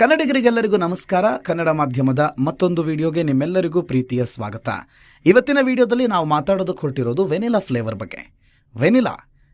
ಕನ್ನಡಿಗರಿಗೆಲ್ಲರಿಗೂ ನಮಸ್ಕಾರ. ಕನ್ನಡ ಮಾಧ್ಯಮದ ಮತ್ತೊಂದು ವಿಡಿಯೋಗೆ ನಿಮ್ಮೆಲ್ಲರಿಗೂ ಪ್ರೀತಿಯ ಸ್ವಾಗತ. ಇವತ್ತಿನ ವಿಡಿಯೋದಲ್ಲಿ ನಾವು ಮಾತಾಡೋದಕ್ಕೆ ಹೊರಟಿರೋದು ವೆನಿಲಾ ಫ್ಲೇವರ್ ಬಗ್ಗೆ. ವೆನಿಲಾ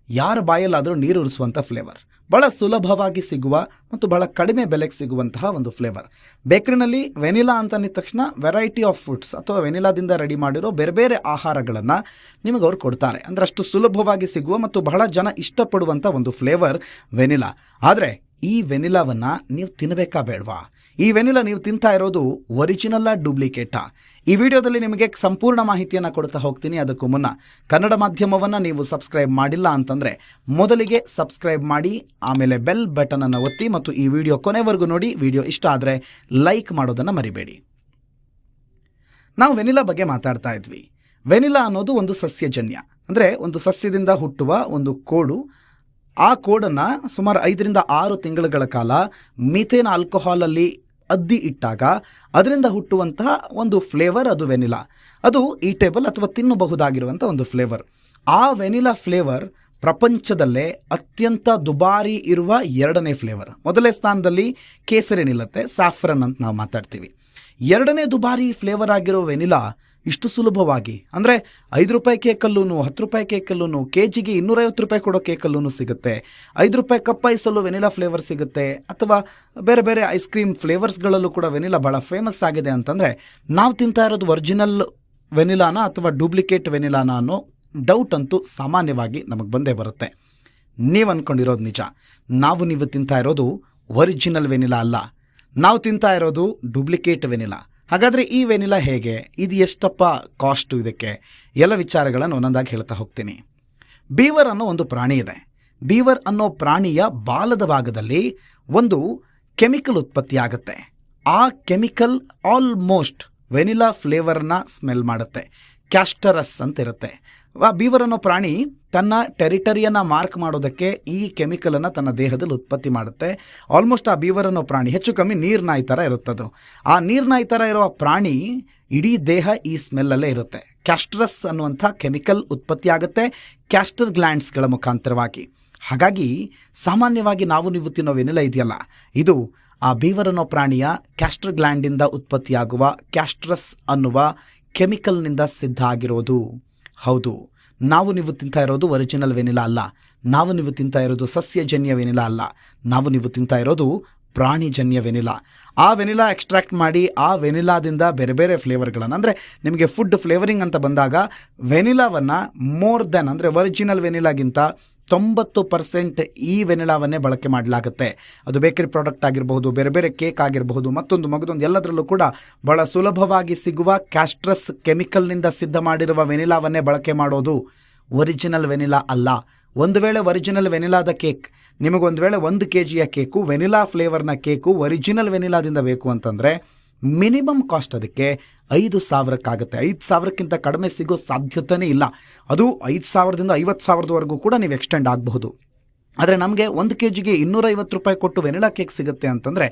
ಯಾರ ಬಾಯಲ್ಲಾದರೂ ನೀರುರಿಸುವಂಥ ಫ್ಲೇವರ್, ಬಹಳ ಸುಲಭವಾಗಿ ಸಿಗುವ ಮತ್ತು ಬಹಳ ಕಡಿಮೆ ಬೆಲೆಗೆ ಸಿಗುವಂತಹ ಒಂದು ಫ್ಲೇವರ್. ಬೇಕರಿನಲ್ಲಿ ವೆನಿಲಾ ಅಂತ ಅಂದ ತಕ್ಷಣ ವೆರೈಟಿ ಆಫ್ ಫುಡ್ಸ್ ಅಥವಾ ವೆನಿಲಾದಿಂದ ರೆಡಿ ಮಾಡಿರೋ ಬೇರೆ ಬೇರೆ ಆಹಾರಗಳನ್ನು ನಿಮಗೆ ಅವ್ರು ಕೊಡ್ತಾರೆ. ಅಂದರೆ ಅಷ್ಟು ಸುಲಭವಾಗಿ ಸಿಗುವ ಮತ್ತು ಬಹಳ ಜನ ಇಷ್ಟಪಡುವಂಥ ಒಂದು ಫ್ಲೇವರ್ ವೆನಿಲಾ. ಆದರೆ ಈ ವೆನಿಲಾವನ್ನು ನೀವು ತಿನ್ನಬೇಕಾ ಬೇಡವಾ? ಈ ವೆನಿಲಾ ನೀವು ತಿಂತಾ ಇರೋದು ಒರಿಜಿನಲ್ಲ ಡೂಪ್ಲಿಕೇಟಾ? ಈ ವಿಡಿಯೋದಲ್ಲಿ ನಿಮಗೆ ಸಂಪೂರ್ಣ ಮಾಹಿತಿಯನ್ನು ಕೊಡ್ತಾ ಹೋಗ್ತೀನಿ. ಅದಕ್ಕೂ ಮುನ್ನ ಕನ್ನಡ ಮಾಧ್ಯಮವನ್ನು ನೀವು ಸಬ್ಸ್ಕ್ರೈಬ್ ಮಾಡಿಲ್ಲ ಅಂತಂದರೆ ಮೊದಲಿಗೆ ಸಬ್ಸ್ಕ್ರೈಬ್ ಮಾಡಿ, ಆಮೇಲೆ ಬೆಲ್ ಬಟನನ್ನು ಒತ್ತಿ ಮತ್ತು ಈ ವಿಡಿಯೋ ಕೊನೆವರೆಗೂ ನೋಡಿ. ವಿಡಿಯೋ ಇಷ್ಟ ಆದರೆ ಲೈಕ್ ಮಾಡೋದನ್ನು ಮರಿಬೇಡಿ. ನಾವು ವೆನಿಲಾ ಬಗ್ಗೆ ಮಾತಾಡ್ತಾ ಇದ್ವಿ. ವೆನಿಲಾ ಅನ್ನೋದು ಒಂದು ಸಸ್ಯಜನ್ಯ, ಅಂದರೆ ಒಂದು ಸಸ್ಯದಿಂದ ಹುಟ್ಟುವ ಒಂದು ಕೋಡು. ಆ ಕೋಡನ್ನು ಸುಮಾರು 5 ರಿಂದ 6 ತಿಂಗಳುಗಳ ಕಾಲ ಮಿಥೇನ್ ಆಲ್ಕೋಹಾಲಲ್ಲಿ ಅದ್ದಿ ಇಟ್ಟಾಗ ಅದರಿಂದ ಹುಟ್ಟುವಂತಹ ಒಂದು ಫ್ಲೇವರ್ ಅದು ವೆನಿಲಾ. ಅದು ಈಟೇಬಲ್ ಅಥವಾ ತಿನ್ನಬಹುದಾಗಿರುವಂಥ ಒಂದು ಫ್ಲೇವರ್. ಆ ವೆನಿಲಾ ಫ್ಲೇವರ್ ಪ್ರಪಂಚದಲ್ಲೇ ಅತ್ಯಂತ ದುಬಾರಿ ಇರುವ 2ನೇ ಫ್ಲೇವರ್. ಮೊದಲನೇ ಸ್ಥಾನದಲ್ಲಿ ಕೇಸರಿ ನಿಲ್ಲುತ್ತೆ, ಸ್ಯಾಫ್ರನ್ ಅಂತ ನಾವು ಮಾತಾಡ್ತೀವಿ. 2ನೇ ದುಬಾರಿ ಫ್ಲೇವರ್ ಆಗಿರೋ ವೆನಿಲಾ ಇಷ್ಟು ಸುಲಭವಾಗಿ, ಅಂದರೆ 5 ರೂಪಾಯಿ ಕೇಕಲ್ಲೂ, 10 ರೂಪಾಯಿ ಕೇಕಲ್ಲೂ, ಕೆಜಿಗೆ 250 ರೂಪಾಯಿ ಕೊಡೋ ಕೇಕಲ್ಲೂ ಸಿಗುತ್ತೆ. 5 ರೂಪಾಯಿ ಕಪ್ ಐಸಲ್ಲೂ ವೆನಿಲಾ ಫ್ಲೇವರ್ ಸಿಗುತ್ತೆ. ಅಥವಾ ಬೇರೆ ಬೇರೆ ಐಸ್ ಕ್ರೀಮ್ ಫ್ಲೇವರ್ಸ್ಗಳಲ್ಲೂ ಕೂಡ ವೆನಿಲಾ ಭಾಳ ಫೇಮಸ್ ಆಗಿದೆ. ಅಂತಂದರೆ ನಾವು ತಿಂತಾ ಇರೋದು ಒರಿಜಿನಲ್ ವೆನಿಲಾನ ಅಥವಾ ಡೂಪ್ಲಿಕೇಟ್ ವೆನಿಲಾನ ಅನ್ನೋ ಡೌಟ್ ಅಂತೂ ಸಾಮಾನ್ಯವಾಗಿ ನಮಗೆ ಬಂದೇ ಬರುತ್ತೆ. ನೀವು ಅಂದ್ಕೊಂಡಿರೋದು ನಿಜ. ನೀವು ತಿಂತಾ ಇರೋದು ಒರಿಜಿನಲ್ ವೆನಿಲಾ ಅಲ್ಲ, ನಾವು ತಿಂತಾ ಇರೋದು ಡೂಪ್ಲಿಕೇಟ್ ವೆನಿಲಾ. ಹಾಗಾದರೆ ಈ ವೆನಿಲಾ ಹೇಗೆ, ಇದು ಎಷ್ಟಪ್ಪ ಕಾಸ್ಟು, ಇದಕ್ಕೆ ಎಲ್ಲ ವಿಚಾರಗಳನ್ನು ಒಂದೊಂದಾಗಿ ಹೇಳ್ತಾ ಹೋಗ್ತೀನಿ. ಬೀವರ್ ಅನ್ನೋ ಒಂದು ಪ್ರಾಣಿ ಇದೆ. ಬೀವರ್ ಅನ್ನೋ ಪ್ರಾಣಿಯ ಬಾಲದ ಭಾಗದಲ್ಲಿ ಒಂದು ಕೆಮಿಕಲ್ ಉತ್ಪತ್ತಿ ಆಗುತ್ತೆ. ಆ ಕೆಮಿಕಲ್ ಆಲ್ಮೋಸ್ಟ್ ವೆನಿಲಾ ಫ್ಲೇವರ್ನ ಸ್ಮೆಲ್ ಮಾಡುತ್ತೆ. ಕ್ಯಾಸ್ಟರಸ್ ಅಂತ ಇರುತ್ತೆ. ಬೀವರ್ ಅನ್ನೋ ಪ್ರಾಣಿ ತನ್ನ ಟೆರಿಟರಿಯನ್ನು ಮಾರ್ಕ್ ಮಾಡೋದಕ್ಕೆ ಈ ಕೆಮಿಕಲನ್ನು ತನ್ನ ದೇಹದಲ್ಲಿ ಉತ್ಪತ್ತಿ ಮಾಡುತ್ತೆ. ಆಲ್ಮೋಸ್ಟ್ ಆ ಬೀವರ್ ಅನ್ನೋ ಪ್ರಾಣಿ ಹೆಚ್ಚು ಕಮ್ಮಿ ನೀರ್ನಾಯಿ ಥರ ಇರುತ್ತದು. ಆ ನೀರ್ನಾಯಿ ಥರ ಇರೋ ಪ್ರಾಣಿ ಇಡೀ ದೇಹ ಈ ಸ್ಮೆಲ್ಲಲ್ಲೇ ಇರುತ್ತೆ. ಕ್ಯಾಸ್ಟರಸ್ ಅನ್ನುವಂಥ ಕೆಮಿಕಲ್ ಉತ್ಪತ್ತಿ ಆಗುತ್ತೆ ಕ್ಯಾಸ್ಟರ್ ಗ್ಲ್ಯಾಂಡ್ಸ್ಗಳ ಮುಖಾಂತರವಾಗಿ. ಹಾಗಾಗಿ ಸಾಮಾನ್ಯವಾಗಿ ನೀವು ತಿನ್ನೋ ವೆನಿಲಾ ಇದೆಯಲ್ಲ, ಇದು ಆ ಬೀವರ್ ಅನ್ನೋ ಪ್ರಾಣಿಯ ಕ್ಯಾಸ್ಟರ್ ಗ್ಲ್ಯಾಂಡಿಂದ ಉತ್ಪತ್ತಿಯಾಗುವ ಕ್ಯಾಸ್ಟ್ರಸ್ ಅನ್ನುವ ಕೆಮಿಕಲ್ನಿಂದ ಸಿದ್ಧ ಆಗಿರೋದು. ಹೌದು, ನೀವು ತಿಂತಾ ಇರೋದು ಒರಿಜಿನಲ್ ವೆನಿಲಾ ಅಲ್ಲ. ನೀವು ತಿಂತಾ ಇರೋದು ಸಸ್ಯಜನ್ಯ ವೆನಿಲಾ ಅಲ್ಲ. ನೀವು ತಿಂತಾ ಇರೋದು ಪ್ರಾಣಿಜನ್ಯ ವೆನಿಲಾ. ಆ ವೆನಿಲಾ ಎಕ್ಸ್ಟ್ರಾಕ್ಟ್ ಮಾಡಿ ಆ ವೆನಿಲಾದಿಂದ ಬೇರೆ ಬೇರೆ ಫ್ಲೇವರ್ಗಳನ್ನು, ಅಂದರೆ ನಿಮಗೆ ಫುಡ್ ಫ್ಲೇವರಿಂಗ್ ಅಂತ ಬಂದಾಗ ವೆನಿಲಾವನ್ನು ಮೋರ್ ದೆನ್, ಅಂದರೆ ಒರಿಜಿನಲ್ ವೆನಿಲಾಗಿಂತ 90% ಈ ವೆನಿಲಾವನ್ನೇ ಬಳಕೆ ಮಾಡಲಾಗುತ್ತೆ. ಅದು ಬೇಕರಿ ಪ್ರಾಡಕ್ಟ್ ಆಗಿರಬಹುದು, ಬೇರೆ ಬೇರೆ ಕೇಕ್ ಆಗಿರಬಹುದು, ಮಗದೊಂದು ಎಲ್ಲದರಲ್ಲೂ ಕೂಡ ಬಹಳ ಸುಲಭವಾಗಿ ಸಿಗುವ ಕ್ಯಾಸ್ಟ್ರಸ್ ಕೆಮಿಕಲ್ನಿಂದ ಸಿದ್ಧ ಮಾಡಿರುವ ವೆನಿಲಾವನ್ನೇ ಬಳಕೆ ಮಾಡೋದು. ಒರಿಜಿನಲ್ ವೆನಿಲಾ ಅಲ್ಲ. ಒಂದು ವೇಳೆ ಒರಿಜಿನಲ್ ವೆನಿಲಾದ ಕೇಕ್ ನಿಮಗೊಂದು ವೇಳೆ 1 kg ಕೇಕು, ವೆನಿಲಾ ಫ್ಲೇವರ್ನ ಕೇಕು ಒರಿಜಿನಲ್ ವೆನಿಲಾದಿಂದ ಬೇಕು ಅಂತಂದರೆ ಮಿನಿಮಮ್ ಕಾಸ್ಟ್ ಅದಕ್ಕೆ 5,000ಕ್ಕಾಗುತ್ತೆ. 5,000ಕ್ಕಿಂತ ಕಡಿಮೆ ಸಿಗೋ ಸಾಧ್ಯತೆಯೇ ಇಲ್ಲ. ಅದು 5,000ದಿಂದ 50,000ವರೆಗೂ ಕೂಡ ನೀವು ಎಕ್ಸ್ಟೆಂಡ್ ಆಗಬಹುದು. ಆದರೆ ನಮಗೆ 1 kgಗೆ 250 ರೂಪಾಯಿ ಕೊಟ್ಟು ವೆನಿಲಾ ಕೇಕ್ ಸಿಗುತ್ತೆ ಅಂತಂದರೆ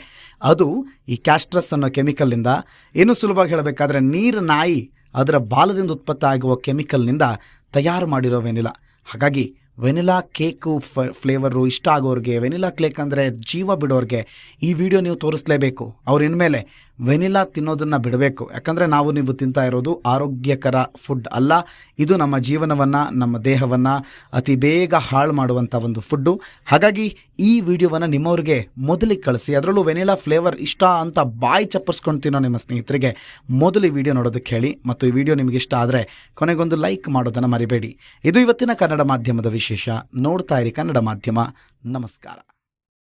ಅದು ಈ ಕ್ಯಾಸ್ಟ್ರಸ್ ಅನ್ನೋ ಕೆಮಿಕಲ್ನಿಂದ, ಇನ್ನೂ ಸುಲಭವಾಗಿ ಹೇಳಬೇಕಾದ್ರೆ ನೀರು ನಾಯಿ ಅದರ ಬಾಲದಿಂದ ಉತ್ಪತ್ತಿ ಆಗುವ ಕೆಮಿಕಲ್ನಿಂದ ತಯಾರು ಮಾಡಿರೋ ವೆನಿಲಾ. ಹಾಗಾಗಿ ವೆನಿಲಾ ಕೇಕು ಫ್ಲೇವರು ಇಷ್ಟ ಆಗೋರಿಗೆ, ವೆನಿಲಾ ಕೇಕ್ ಅಂದರೆ ಜೀವ ಬಿಡೋರಿಗೆ ಈ ವಿಡಿಯೋ ನೀವು ತೋರಿಸಲೇಬೇಕು. ಅವ್ರು ಇನ್ಮೇಲೆ ವೆನಿಲಾ ತಿನ್ನೋದನ್ನು ಬಿಡಬೇಕು. ಯಾಕಂದರೆ ನೀವು ತಿಂತಾ ಇರೋದು ಆರೋಗ್ಯಕರ ಫುಡ್ ಅಲ್ಲ. ಇದು ನಮ್ಮ ಜೀವನವನ್ನು, ನಮ್ಮ ದೇಹವನ್ನು ಅತಿ ಬೇಗ ಹಾಳು ಮಾಡುವಂಥ ಒಂದು ಫುಡ್ಡು. ಹಾಗಾಗಿ ಈ ವಿಡಿಯೋವನ್ನು ನಿಮ್ಮವ್ರಿಗೆ ಮೊದಲಿಗೆ ಕಳಿಸಿ. ಅದರಲ್ಲೂ ವೆನಿಲಾ ಫ್ಲೇವರ್ ಇಷ್ಟ ಅಂತ ಬಾಯಿ ಚಪ್ಪರ್ಸ್ಕೊಂಡು ತಿನ್ನೋ ನಿಮ್ಮ ಸ್ನೇಹಿತರಿಗೆ ಮೊದಲು ಈ ವಿಡಿಯೋ ನೋಡೋದಕ್ಕೆ ಹೇಳಿ. ಮತ್ತು ಈ ವಿಡಿಯೋ ನಿಮಗೆ ಇಷ್ಟ ಆದರೆ ಕೊನೆಗೊಂದು ಲೈಕ್ ಮಾಡೋದನ್ನು ಮರಿಬೇಡಿ. ಇದು ಇವತ್ತಿನ ಕನ್ನಡ ಮಾಧ್ಯಮದ ವಿಶೇಷ. ನೋಡ್ತಾ ಇರಿ ಕನ್ನಡ ಮಾಧ್ಯಮ. ನಮಸ್ಕಾರ.